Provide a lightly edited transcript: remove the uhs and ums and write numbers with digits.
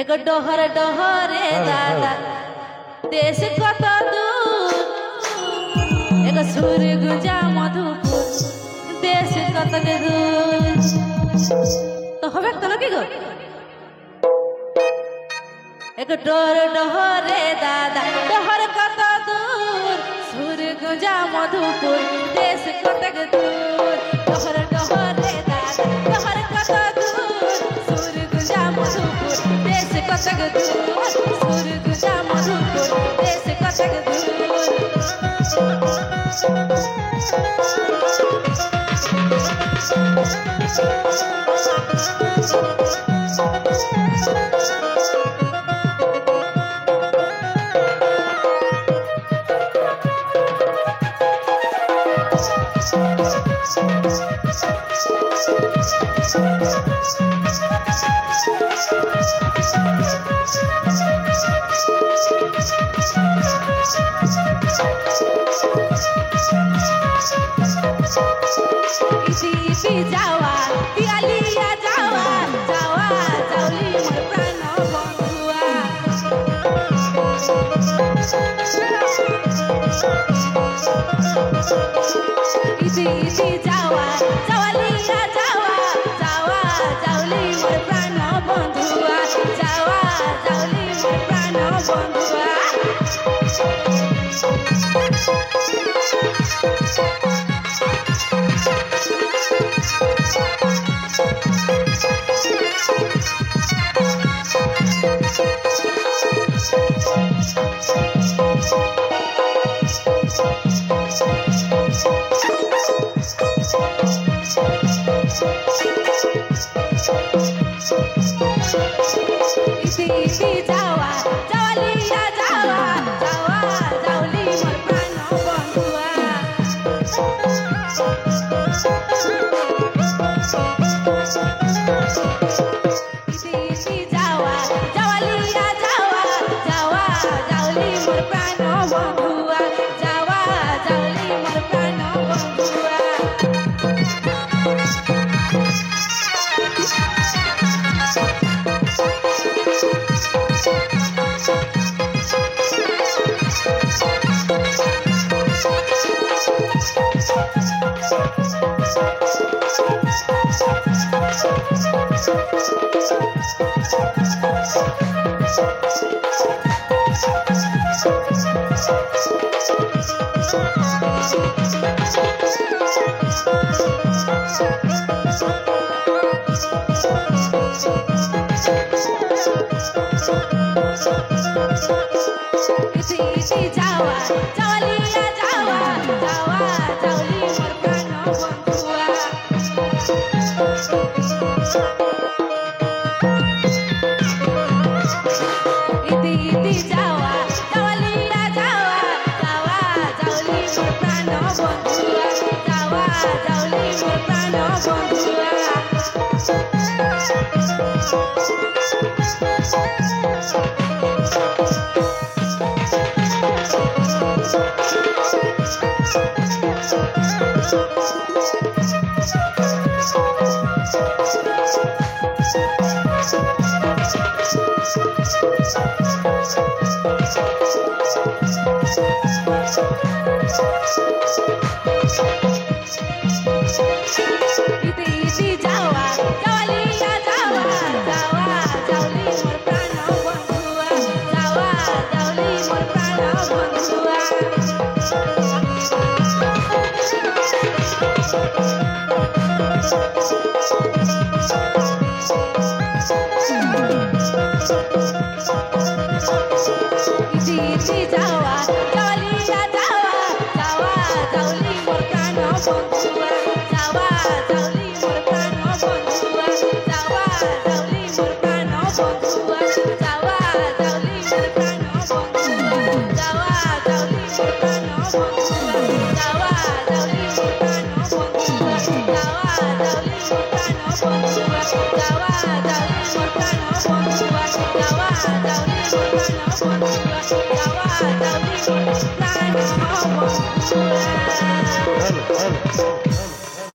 एक डहर डहरे दादा देश कत दूर एक सूर्य गुंजा मधुपुर देश कत दूर तो हवे तो लगी गो एक डहर डहरे दादा डहर कत दूर सूर्य गुंजा मधुपुर देश कत दूर डहर डहरे दादा डहर कत दूर सूर्य गुंजा मधुपुर देश कत दूर सूर्य गुंजा मधुपुर देश कत जावा पियालिया जावा जावा जावली मोर प्राण बंधुआ इसी जावा जावलिया जावा जावा जावली मोर प्राण बंधुआ जावा जावली मोर प्राण बंधुआ इसी जावा जावलिया जावा जावा जावली मोर प्राण बंधुआ इसी जावा जावलिया जावा जावा जावली मोर प्राण बंधुआ जावा जावली मोर प्राण बंधुआ इसी जावा जावलिया जावा जावा जावली मोर प्राण बंधुआ इति जावा जावलिया जावा जावा जावली मोर प्राण बंधुआ जावा जावली मोर प्राण बंधुआ इसी जावा जावलिया जावा जावा जावली मोर प्राण बंधुआ जावा जावली मोर प्राण बंधुआ